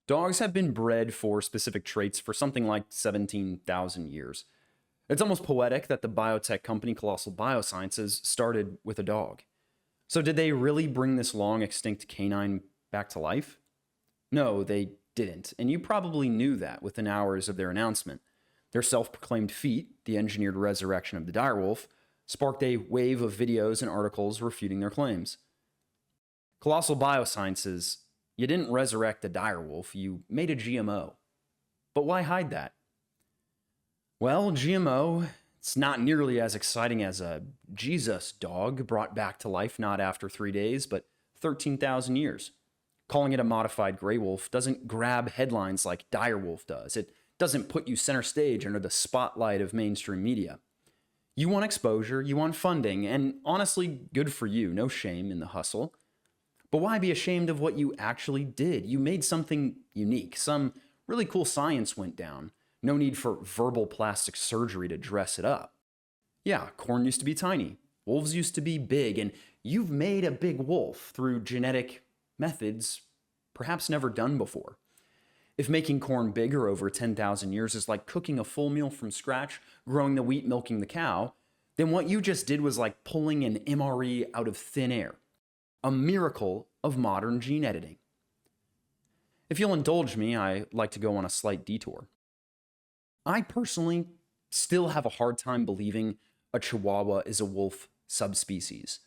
Dogs have been bred for specific traits for something like 17,000 years. It's almost poetic that the biotech company Colossal Biosciences started with a dog. So, did they really bring this long extinct canine back to life? No, they didn't, and you probably knew that within hours of their announcement. Their self proclaimed feat, the engineered resurrection of the direwolf, sparked a wave of videos and articles refuting their claims. Colossal Biosciences, you didn't resurrect a direwolf, you made a GMO. But why hide that? Well, GMO, it's not nearly as exciting as a Jesus dog brought back to life not after 3 days, but 13,000 years. Calling it a modified gray wolf doesn't grab headlines like direwolf does. It doesn't put you center stage under the spotlight of mainstream media. You want exposure, you want funding, and honestly, good for you, no shame in the hustle. But why be ashamed of what you actually did? You made something unique. Some really cool science went down. No need for verbal plastic surgery to dress it up. Yeah, corn used to be tiny. Wolves used to be big, and you've made a big wolf through genetic methods perhaps never done before. If making corn bigger over 10,000 years is like cooking a full meal from scratch, growing the wheat, milking the cow, then what you just did was like pulling an MRE out of thin air. A miracle of modern gene editing. If you'll indulge me, I like to go on a slight detour. I personally still have a hard time believing a Chihuahua is a wolf subspecies.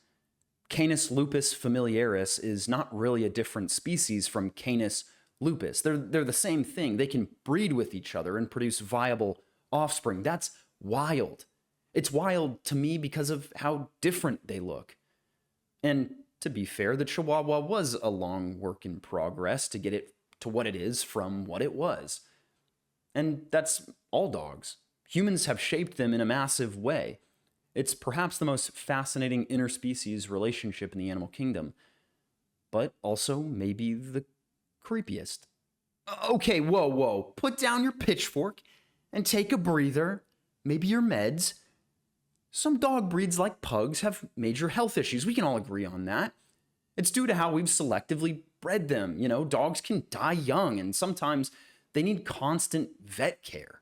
Canis lupus familiaris is not really a different species from Canis lupus. They're the same thing. They can breed with each other and produce viable offspring. That's wild. It's wild to me because of how different they look. And to be fair, the Chihuahua was a long work in progress to get it to what it is from what it was. And that's all dogs. Humans have shaped them in a massive way. It's perhaps the most fascinating interspecies relationship in the animal kingdom, but also maybe the creepiest. Okay, whoa. Put down your pitchfork and take a breather, maybe your meds. Some dog breeds like pugs have major health issues. We can all agree on that. It's due to how we've selectively bred them. You know, dogs can die young, and sometimes they need constant vet care.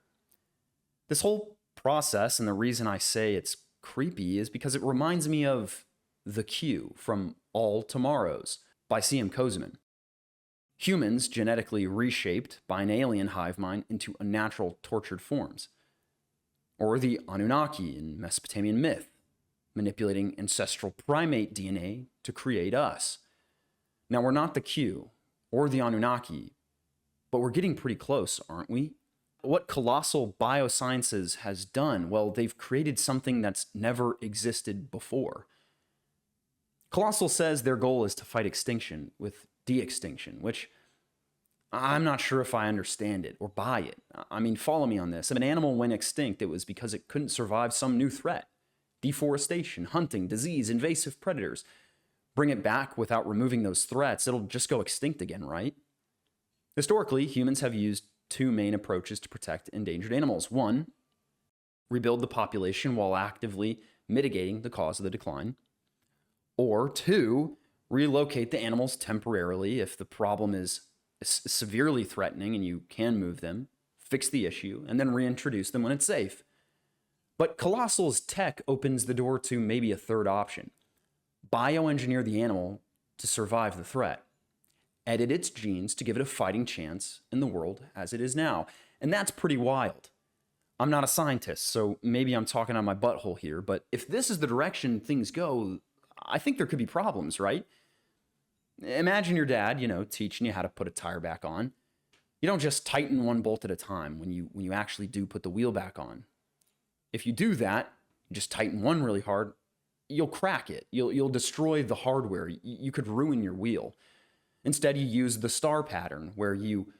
This whole process, and the reason I say it's creepy, is because it reminds me of The Q from All Tomorrows by C.M. Kozeman. Humans genetically reshaped by an alien hive mind into unnatural tortured forms. Or the Anunnaki in Mesopotamian myth, manipulating ancestral primate DNA to create us. Now, we're not the Q or the Anunnaki, but we're getting pretty close, aren't we? What Colossal Biosciences has done, well, they've created something that's never existed before. Colossal says their goal is to fight extinction with de-extinction, which I'm not sure if I understand it or buy it. I mean, follow me on this. If an animal went extinct, it was because it couldn't survive some new threat. Deforestation, hunting, disease, invasive predators. Bring it back without removing those threats, it'll just go extinct again, right? Historically, humans have used two main approaches to protect endangered animals. One, rebuild the population while actively mitigating the cause of the decline. Or two, relocate the animals temporarily if the problem is severely threatening and you can move them, fix the issue, and then reintroduce them when it's safe. But Colossal's tech opens the door to maybe a third option. Bioengineer the animal to survive the threat. Edit its genes to give it a fighting chance in the world as it is now. And that's pretty wild. I'm not a scientist, so maybe I'm talking on my butthole here, but if this is the direction things go, I think there could be problems, right? Imagine your dad, teaching you how to put a tire back on. You don't just tighten one bolt at a time when you actually do put the wheel back on. If you do that, you just tighten one really hard, you'll crack it. You'll destroy the hardware. You could ruin your wheel. Instead, you use the star pattern where you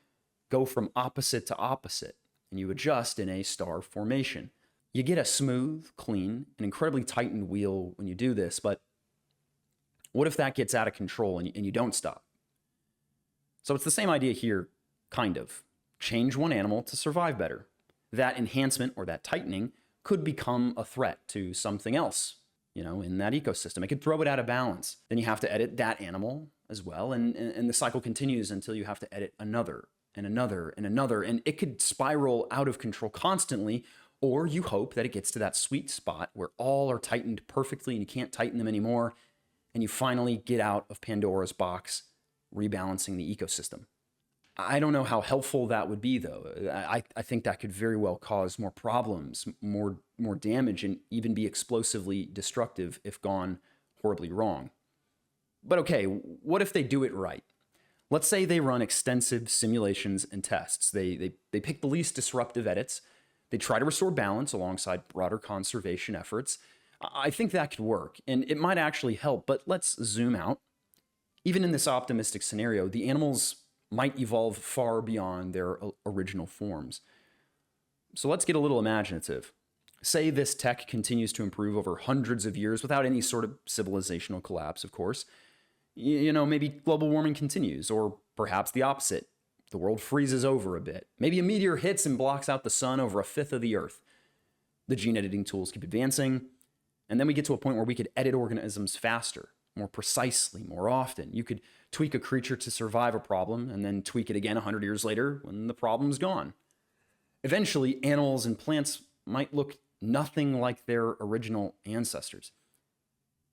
go from opposite to opposite and you adjust in a star formation. You get a smooth, clean, and incredibly tightened wheel when you do this, but what if that gets out of control and you don't stop? So it's the same idea here, kind of. Change one animal to survive better. That enhancement or that tightening could become a threat to something else, in that ecosystem. It could throw it out of balance. Then you have to edit that animal as well, and the cycle continues until you have to edit another and another and another, and it could spiral out of control constantly. Or you hope that it gets to that sweet spot where all are tightened perfectly and you can't tighten them anymore, and you finally get out of Pandora's box, rebalancing the ecosystem. I don't know how helpful that would be, though. I think that could very well cause more problems, more damage, and even be explosively destructive if gone horribly wrong. But okay, what if they do it right? Let's say they run extensive simulations and tests. They pick the least disruptive edits. They try to restore balance alongside broader conservation efforts. I think that could work, and it might actually help, but let's zoom out. Even in this optimistic scenario, the animals might evolve far beyond their original forms. So let's get a little imaginative. Say this tech continues to improve over hundreds of years without any sort of civilizational collapse, of course. Maybe global warming continues, or perhaps the opposite. The world freezes over a bit. Maybe a meteor hits and blocks out the sun over a fifth of the Earth. The gene editing tools keep advancing, and then we get to a point where we could edit organisms faster, more precisely, more often. You could tweak a creature to survive a problem, and then tweak it again 100 years later when the problem's gone. Eventually, animals and plants might look nothing like their original ancestors.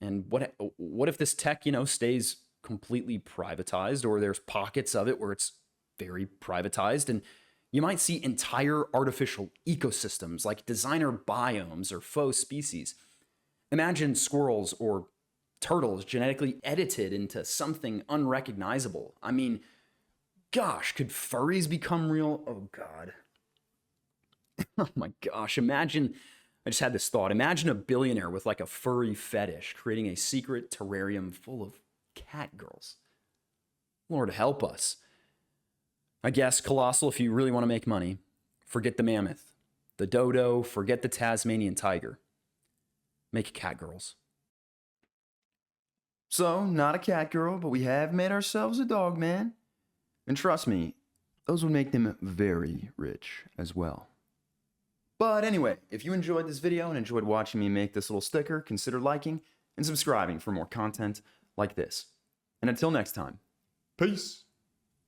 And what if this tech, stays completely privatized, or there's pockets of it where it's very privatized, and you might see entire artificial ecosystems like designer biomes or faux species. Imagine squirrels or turtles genetically edited into something unrecognizable. I mean, gosh, could furries become real? Oh, God. Oh, my gosh. I just had this thought. Imagine a billionaire with like a furry fetish creating a secret terrarium full of cat girls. Lord help us. I guess, Colossal, if you really want to make money, forget the mammoth, the dodo, forget the Tasmanian tiger. Make cat girls. So, not a cat girl, but we have made ourselves a dog man. And trust me, those would make them very rich as well. But anyway, if you enjoyed this video and enjoyed watching me make this little sticker, consider liking and subscribing for more content like this. And until next time, peace!